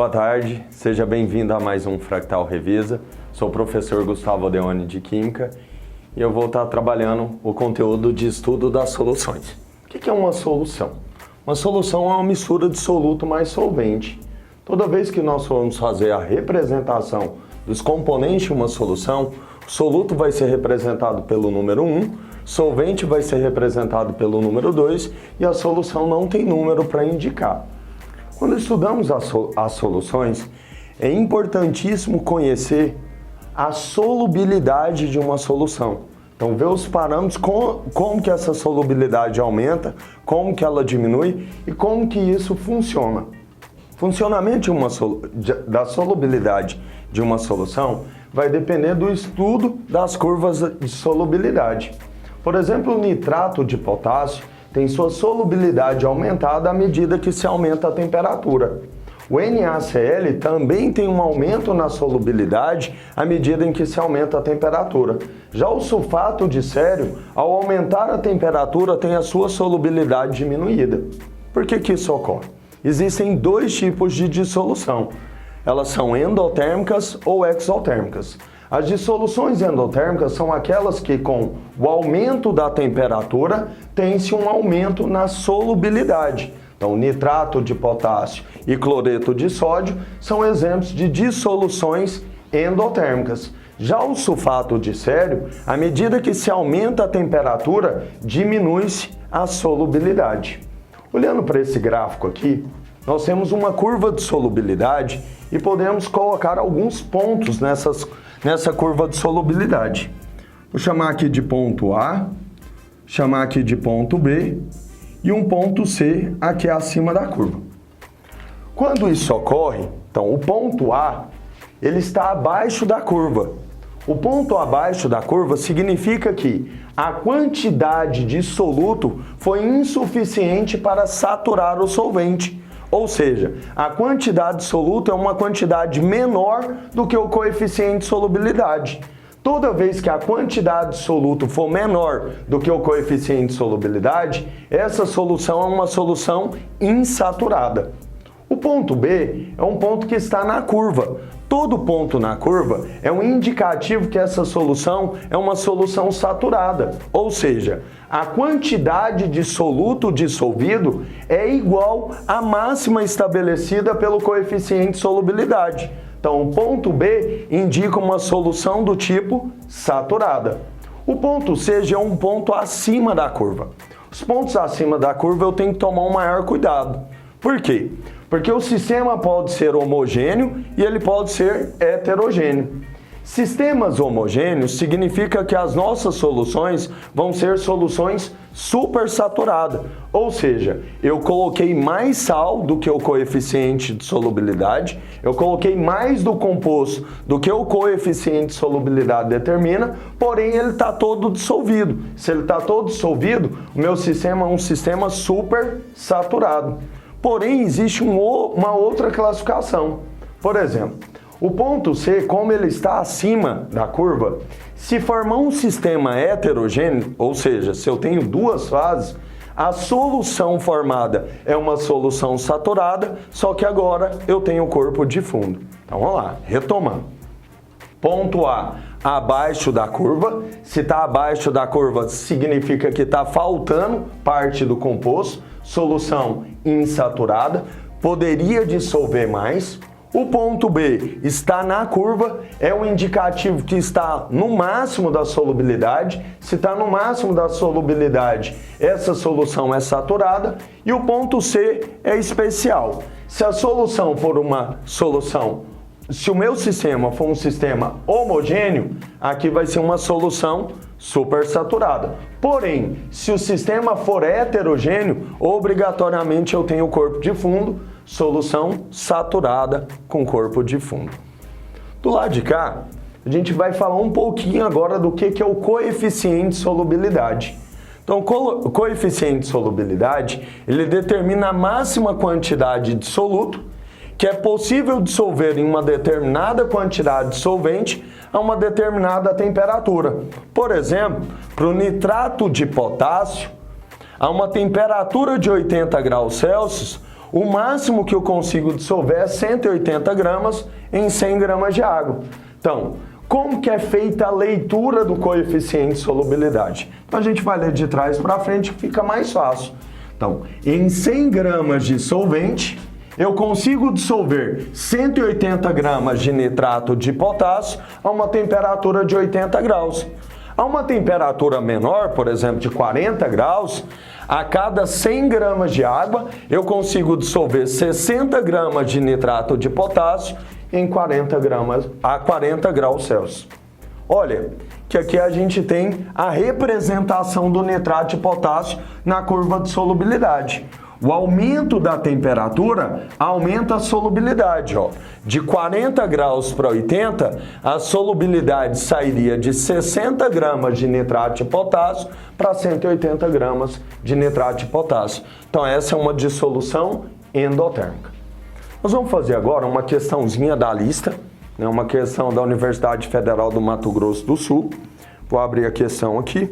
boa tarde, seja bem-vindo a mais um Fractal Revisa. Sou o professor Gustavo Deone de Química e eu vou estar trabalhando o conteúdo de estudo das soluções. O que é uma solução? Uma solução é uma mistura de soluto mais solvente. Toda vez que nós formos fazer a representação dos componentes de uma solução, o soluto vai ser representado pelo número 1, solvente vai ser representado pelo número 2 e a solução não tem número para indicar. Quando estudamos as soluções, é importantíssimo conhecer a solubilidade de uma solução. Então, ver os parâmetros, como que essa solubilidade aumenta, como que ela diminui e como que isso funciona. O funcionamento da solubilidade de uma solução vai depender do estudo das curvas de solubilidade. Por exemplo, o nitrato de potássio tem sua solubilidade aumentada à medida que se aumenta a temperatura. O NaCl também tem um aumento na solubilidade à medida em que se aumenta a temperatura. Já o sulfato de cério, ao aumentar a temperatura, tem a sua solubilidade diminuída. Por que isso ocorre? Existem dois tipos de dissolução. Elas são endotérmicas ou exotérmicas. As dissoluções endotérmicas são aquelas que, com o aumento da temperatura, tem-se um aumento na solubilidade. Então, nitrato de potássio e cloreto de sódio são exemplos de dissoluções endotérmicas. Já o sulfato de cério, à medida que se aumenta a temperatura, diminui-se a solubilidade. Olhando para esse gráfico aqui, nós temos uma curva de solubilidade e podemos colocar alguns pontos nessa curva de solubilidade. Vou chamar aqui de ponto A, chamar aqui de ponto B e um ponto C aqui acima da curva. Quando isso ocorre, então o ponto A, ele está abaixo da curva. O ponto abaixo da curva significa que a quantidade de soluto foi insuficiente para saturar o solvente. Ou seja, a quantidade de soluto é uma quantidade menor do que o coeficiente de solubilidade. Toda vez que a quantidade de soluto for menor do que o coeficiente de solubilidade, essa solução é uma solução insaturada. O ponto B é um ponto que está na curva. Todo ponto na curva é um indicativo que essa solução é uma solução saturada, ou seja, a quantidade de soluto dissolvido é igual à máxima estabelecida pelo coeficiente de solubilidade. Então, o ponto B indica uma solução do tipo saturada. O ponto C já é um ponto acima da curva. Os pontos acima da curva eu tenho que tomar um maior cuidado. Por quê? Porque o sistema pode ser homogêneo e ele pode ser heterogêneo. Sistemas homogêneos significa que as nossas soluções vão ser soluções supersaturadas, ou seja, eu coloquei mais sal do que o coeficiente de solubilidade, eu coloquei mais do composto do que o coeficiente de solubilidade determina, porém ele está todo dissolvido. Se ele está todo dissolvido, o meu sistema é um sistema supersaturado. Porém, existe uma outra classificação. Por exemplo, o ponto C, como ele está acima da curva, se formar um sistema heterogêneo, ou seja, se eu tenho duas fases, a solução formada é uma solução saturada, só que agora eu tenho corpo de fundo. Então vamos lá, retomando. Ponto A, abaixo da curva. Se está abaixo da curva, significa que está faltando parte do composto. Solução insaturada, poderia dissolver mais. O ponto B está na curva, é um indicativo que está no máximo da solubilidade. Se está no máximo da solubilidade, essa solução é saturada. E o ponto C é especial. Se a solução for uma solução, se o meu sistema for um sistema homogêneo, aqui vai ser uma solução supersaturada. Porém, se o sistema for heterogêneo, obrigatoriamente eu tenho corpo de fundo, solução saturada com corpo de fundo. Do lado de cá, a gente vai falar um pouquinho agora do que é o coeficiente de solubilidade. Então, o coeficiente de solubilidade, ele determina a máxima quantidade de soluto que é possível dissolver em uma determinada quantidade de solvente a uma determinada temperatura. Por exemplo, para o nitrato de potássio, a uma temperatura de 80 graus Celsius, O máximo que eu consigo dissolver é 180 gramas em 100 gramas de água. Então, como que é feita a leitura do coeficiente de solubilidade? Então, a gente vai ler de trás para frente, fica mais fácil. Então, em 100 gramas de solvente, eu consigo dissolver 180 gramas de nitrato de potássio a uma temperatura de 80 graus. A uma temperatura menor, por exemplo, de 40 graus, a cada 100 gramas de água, eu consigo dissolver 60 gramas de nitrato de potássio em 40 graus Celsius. Olha, que aqui a gente tem a representação do nitrato de potássio na curva de solubilidade. O aumento da temperatura aumenta a solubilidade. Ó. De 40 graus para 80, a solubilidade sairia de 60 gramas de nitrato de potássio para 180 gramas de nitrato de potássio. Então essa é uma dissolução endotérmica. Nós vamos fazer agora uma questãozinha da lista, né, uma questão da Universidade Federal do Mato Grosso do Sul. Vou abrir a questão aqui.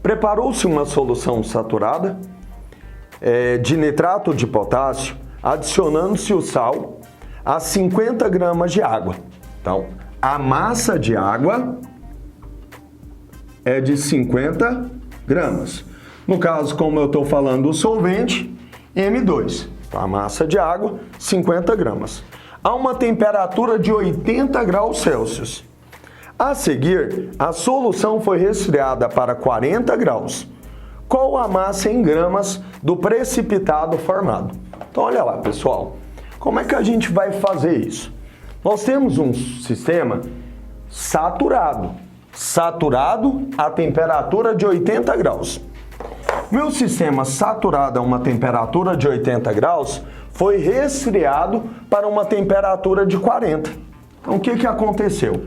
Preparou-se uma solução saturada de nitrato de potássio, adicionando-se o sal a 50 gramas de água. Então, a massa de água é de 50 gramas. No caso, como eu estou falando do solvente, M2. Então, a massa de água, 50 gramas. A uma temperatura de 80 graus Celsius. A seguir, a solução foi resfriada para 40 graus. Qual a massa em gramas do precipitado formado? Então, olha lá, pessoal. Como é que a gente vai fazer isso? Nós temos um sistema saturado. Saturado a temperatura de 80 graus. Meu sistema saturado a uma temperatura de 80 graus foi resfriado para uma temperatura de 40. Então, o que aconteceu?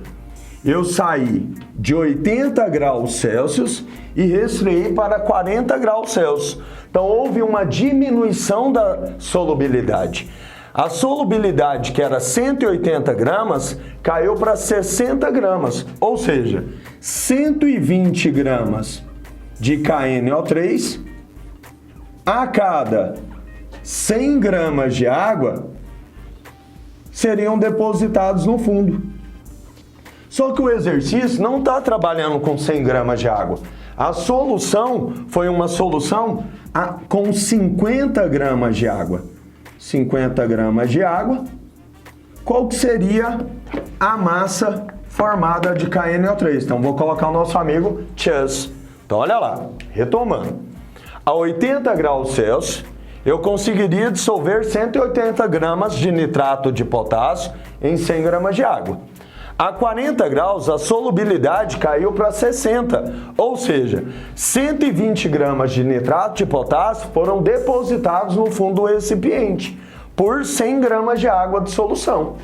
Eu saí de 80 graus Celsius e resfriei para 40 graus Celsius. Então, houve uma diminuição da solubilidade. A solubilidade, que era 180 gramas, caiu para 60 gramas. Ou seja, 120 gramas de KNO3 a cada 100 gramas de água seriam depositados no fundo. Só que o exercício não está trabalhando com 100 gramas de água. A solução foi uma solução com 50 gramas de água. 50 gramas de água. Qual que seria a massa formada de KNO3? Então, vou colocar o nosso amigo Chas. Então, olha lá, retomando. A 80 graus Celsius, eu conseguiria dissolver 180 gramas de nitrato de potássio em 100 gramas de água. A 40 graus, a solubilidade caiu para 60, ou seja, 120 gramas de nitrato de potássio foram depositados no fundo do recipiente por 100 gramas de água de solução.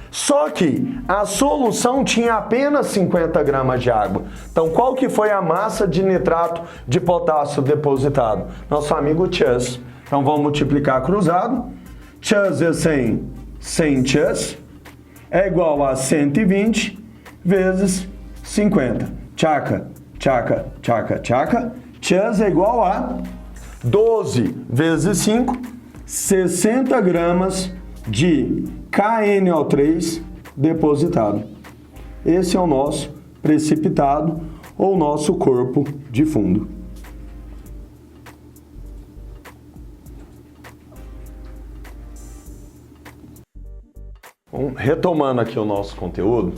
Só que a solução tinha apenas 50 gramas de água. Então, qual que foi a massa de nitrato de potássio depositado? Nosso amigo Chas. Então, vamos multiplicar cruzado. Chas é 100, 100 Chas é igual a 120 vezes 50. Tchaca, tchaca, tchaca, tchaca. Chas é igual a 12 vezes 5, 60 gramas de KNO3 depositado. Esse é o nosso precipitado ou nosso corpo de fundo. Bom, retomando aqui o nosso conteúdo,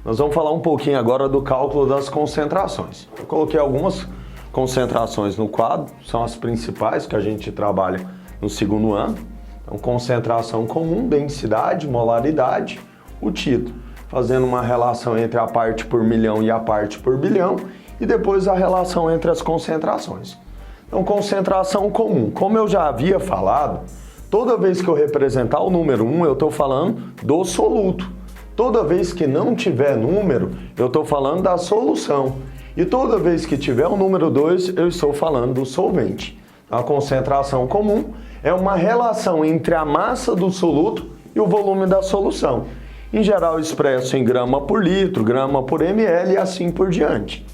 nós vamos falar um pouquinho agora do cálculo das concentrações. Eu coloquei algumas concentrações no quadro, são as principais que a gente trabalha no segundo ano. Então, concentração comum, densidade, molaridade, o título, fazendo uma relação entre a parte por milhão e a parte por bilhão, e depois a relação entre as concentrações. Então, concentração comum, como eu já havia falado, toda vez que eu representar o número 1, eu estou falando do soluto. Toda vez que não tiver número, eu estou falando da solução. E toda vez que tiver o número 2, eu estou falando do solvente. A concentração comum é uma relação entre a massa do soluto e o volume da solução. Em geral, expresso em grama por litro, grama por ml e assim por diante.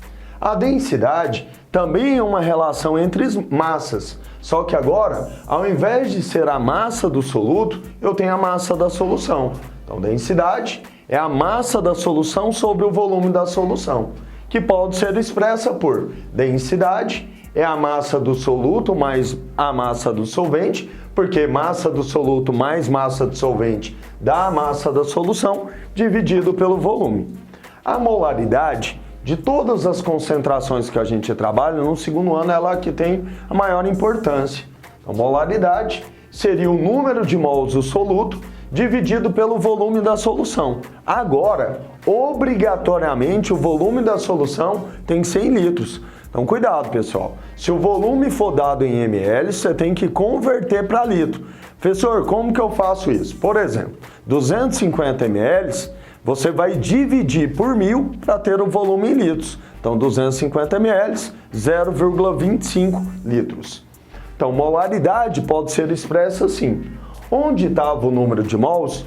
A densidade também é uma relação entre massas, só que agora, ao invés de ser a massa do soluto, eu tenho a massa da solução. Então, densidade é a massa da solução sobre o volume da solução, que pode ser expressa por densidade é a massa do soluto mais a massa do solvente, porque massa do soluto mais massa do solvente dá a massa da solução, dividido pelo volume. A molaridade de todas as concentrações que a gente trabalha, no segundo ano ela que tem a maior importância. A molaridade seria o número de mols do soluto dividido pelo volume da solução. Agora, obrigatoriamente, o volume da solução tem que ser em litros. Então, cuidado, pessoal. Se o volume for dado em ml, você tem que converter para litro. Professor, como que eu faço isso? Por exemplo, 250 ml, você vai dividir por 1000 para ter o volume em litros. Então, 250 ml, 0,25 litros. Então, molaridade pode ser expressa assim. Onde estava o número de mols,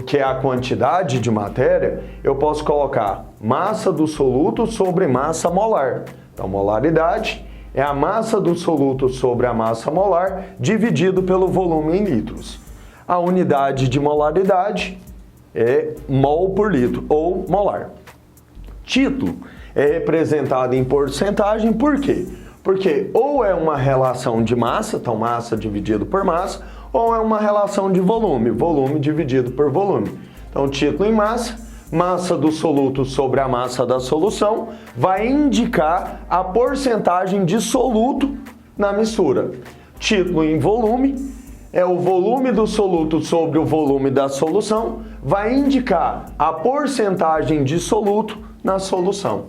que é a quantidade de matéria, eu posso colocar massa do soluto sobre massa molar. Então, molaridade é a massa do soluto sobre a massa molar dividido pelo volume em litros. A unidade de molaridade é mol por litro ou molar. Título é representado em porcentagem, por quê? Porque ou é uma relação de massa, então massa dividido por massa, ou é uma relação de volume, volume dividido por volume. Então, título em massa, massa do soluto sobre a massa da solução, vai indicar a porcentagem de soluto na mistura. Título em volume, é o volume do soluto sobre o volume da solução, vai indicar a porcentagem de soluto na solução.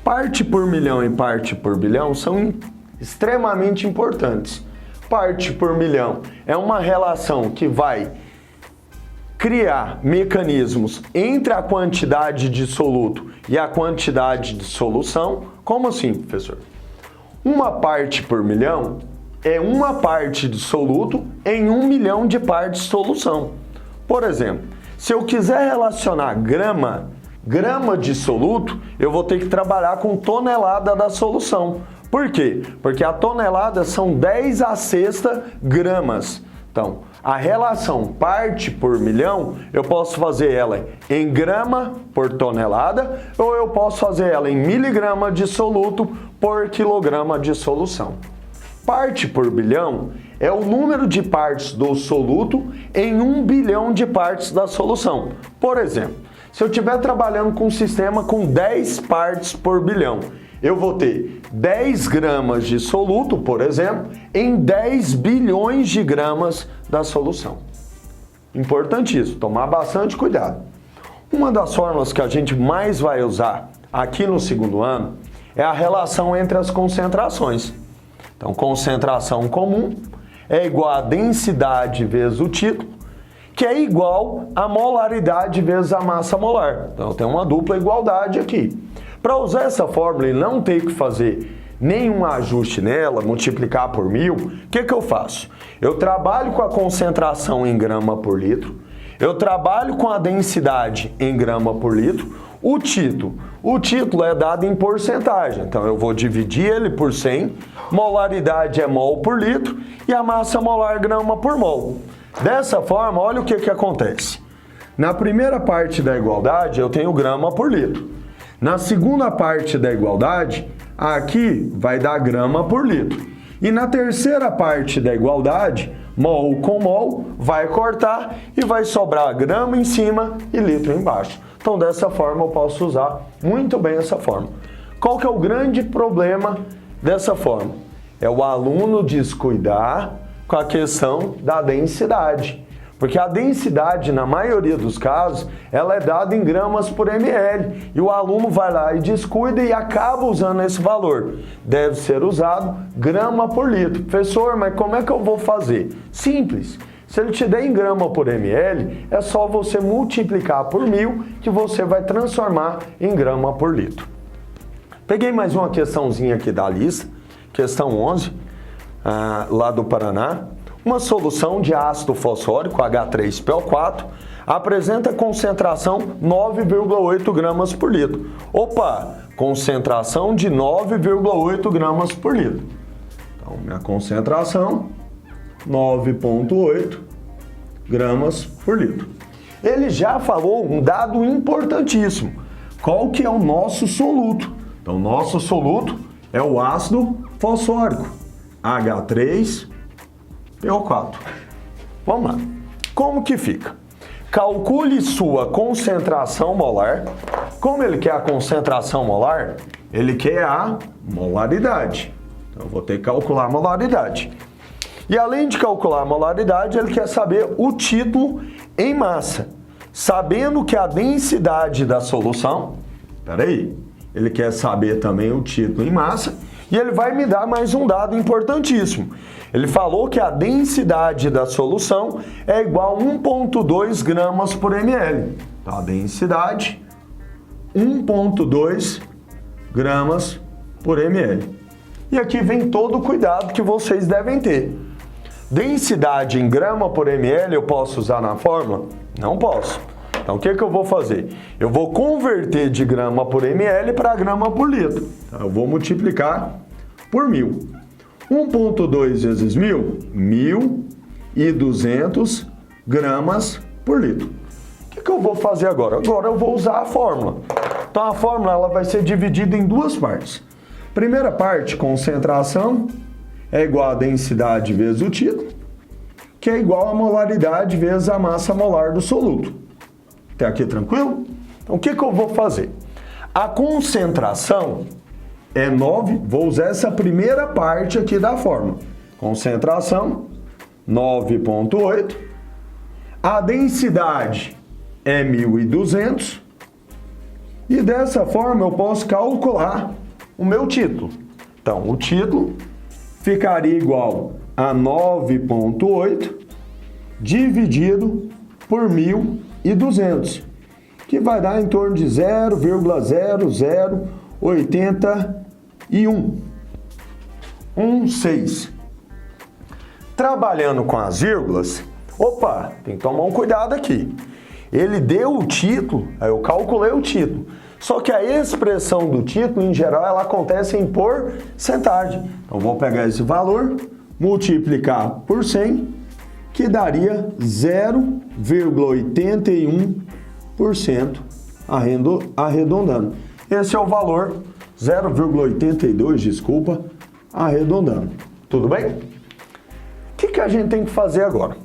Parte por milhão e parte por bilhão são extremamente importantes. Parte por milhão é uma relação que vai criar mecanismos entre a quantidade de soluto e a quantidade de solução. Como assim, professor? Uma parte por milhão é uma parte de soluto em 1 milhão de partes de solução. Por exemplo, se eu quiser relacionar grama de soluto, eu vou ter que trabalhar com tonelada da solução. Por quê? Porque a tonelada são 10 a sexta gramas. Então, a relação parte por milhão, eu posso fazer ela em grama por tonelada ou eu posso fazer ela em miligrama de soluto por quilograma de solução. Parte por bilhão é o número de partes do soluto em 1 bilhão de partes da solução. Por exemplo, se eu estiver trabalhando com um sistema com 10 partes por bilhão, eu vou ter 10 gramas de soluto, por exemplo, em 10 bilhões de gramas da solução. Importantíssimo, tomar bastante cuidado. Uma das fórmulas que a gente mais vai usar aqui no segundo ano é a relação entre as concentrações. Então, concentração comum é igual a densidade vezes o título, que é igual a molaridade vezes a massa molar. Então, eu tenho uma dupla igualdade aqui. Para usar essa fórmula e não ter que fazer nenhum ajuste nela, multiplicar por 1000, o que eu faço? Eu trabalho com a concentração em grama por litro, eu trabalho com a densidade em grama por litro, o título é dado em porcentagem, então eu vou dividir ele por 100, molaridade é mol por litro e a massa molar grama por mol. Dessa forma, olha o que acontece. Na primeira parte da igualdade, eu tenho grama por litro. Na segunda parte da igualdade, aqui vai dar grama por litro. E na terceira parte da igualdade, mol com mol, vai cortar e vai sobrar grama em cima e litro embaixo. Então, dessa forma, eu posso usar muito bem essa forma. Qual que é o grande problema dessa forma? É o aluno descuidar com a questão da densidade. Porque a densidade, na maioria dos casos, ela é dada em gramas por ml. E o aluno vai lá e descuida e acaba usando esse valor. Deve ser usado grama por litro. Professor, mas como é que eu vou fazer? Simples. Se ele te der em grama por ml, é só você multiplicar por 1000 que você vai transformar em grama por litro. Peguei mais uma questãozinha aqui da lista, questão 11, lá do Paraná. Uma solução de ácido fosfórico, H3PO4, apresenta concentração 9,8 gramas por litro. Opa, concentração de 9,8 gramas por litro. Então, minha concentração, 9,8 gramas por litro. Ele já falou um dado importantíssimo. Qual que é o nosso soluto? Então, nosso soluto é o ácido fosfórico, H3PO4. Vamos lá. Como que fica? Calcule sua concentração molar. Como ele quer a concentração molar? Ele quer a molaridade. Então, eu vou ter que calcular a molaridade. E além de calcular a molaridade, ele quer saber o título em massa. Sabendo que a densidade da solução... ele quer saber também o título em massa. E ele vai me dar mais um dado importantíssimo. Ele falou que a densidade da solução é igual a 1,2 gramas por ml. Então, a densidade, 1,2 gramas por ml. E aqui vem todo o cuidado que vocês devem ter. Densidade em grama por ml eu posso usar na fórmula? Não posso. Então, o que eu vou fazer? Eu vou converter de grama por ml para grama por litro. Então, eu vou multiplicar por 1.000. 1,2 vezes 1.000, 1.200 gramas por litro. O que eu vou fazer agora? Agora eu vou usar a fórmula. Então, a fórmula ela vai ser dividida em duas partes. Primeira parte, concentração, é igual a densidade vezes o título, que é igual a molaridade vezes a massa molar do soluto. Até aqui tranquilo? Então, o que eu vou fazer? A concentração é 9, vou usar essa primeira parte aqui da fórmula. Concentração, 9,8. A densidade é 1.200. E dessa forma eu posso calcular o meu título. Então, o título ficaria igual a 9,8 dividido por 1.200, que vai dar em torno de 0,0081. Trabalhando com as vírgulas, opa, tem que tomar um cuidado aqui. Ele deu o título, aí eu calculei o título. Só que a expressão do título, em geral, ela acontece em porcentagem. Então, vou pegar esse valor, multiplicar por 100, que daria 0,81% arredondando. Esse é o valor, 0,82, desculpa, arredondando. Tudo bem? O que a gente tem que fazer agora?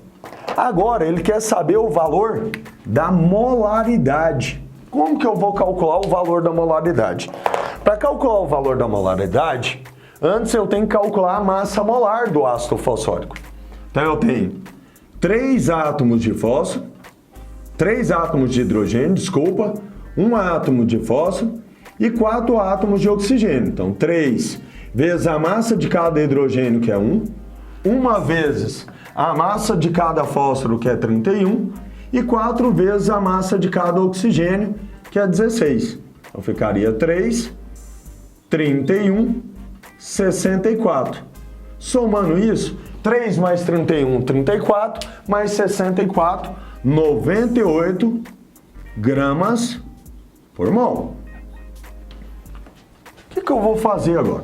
Agora, ele quer saber o valor da molaridade. Como que eu vou calcular o valor da molaridade? Para calcular o valor da molaridade, antes eu tenho que calcular a massa molar do ácido fosfórico. Então eu tenho 3 átomos de fósforo, 3 átomos de hidrogênio, desculpa, 1 átomo de fósforo e 4 átomos de oxigênio. Então 3 vezes a massa de cada hidrogênio, que é 1, 1 vezes a massa de cada fósforo, que é 31, e 4 vezes a massa de cada oxigênio, que é 16. Então ficaria 3, 31, 64. Somando isso, 3 mais 31, 34, mais 64, 98 gramas por mol. O que eu vou fazer agora?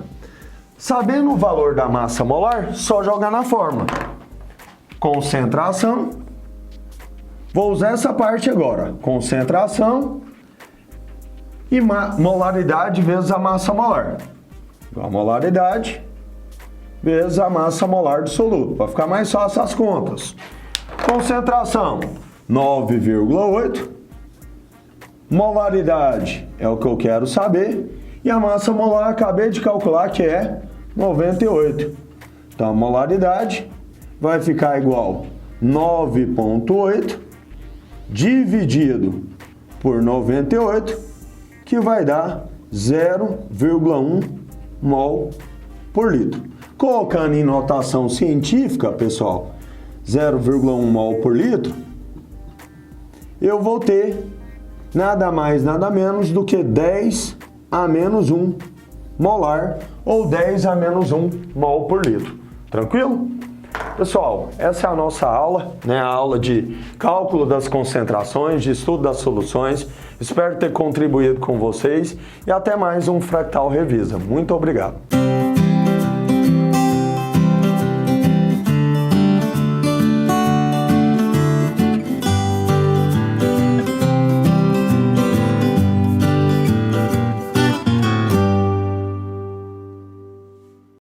Sabendo o valor da massa molar, só jogar na fórmula. Concentração. Vou usar essa parte agora. Concentração e molaridade vezes a massa molar. A molaridade vezes a massa molar do soluto. Para ficar mais fácil as contas. Concentração, 9,8. Molaridade é o que eu quero saber. E a massa molar acabei de calcular, que é 98. Então, a molaridade vai ficar igual 9,8 dividido por 98, que vai dar 0,1 mol por litro. Colocando em notação científica, pessoal, 0,1 mol por litro, eu vou ter nada mais, nada menos do que 10 a menos 1 molar, ou 10 a menos 1 mol por litro. Tranquilo? Pessoal, essa é a nossa aula, né? A aula de cálculo das concentrações, de estudo das soluções. Espero ter contribuído com vocês e até mais um Fractal Revisa. Muito obrigado.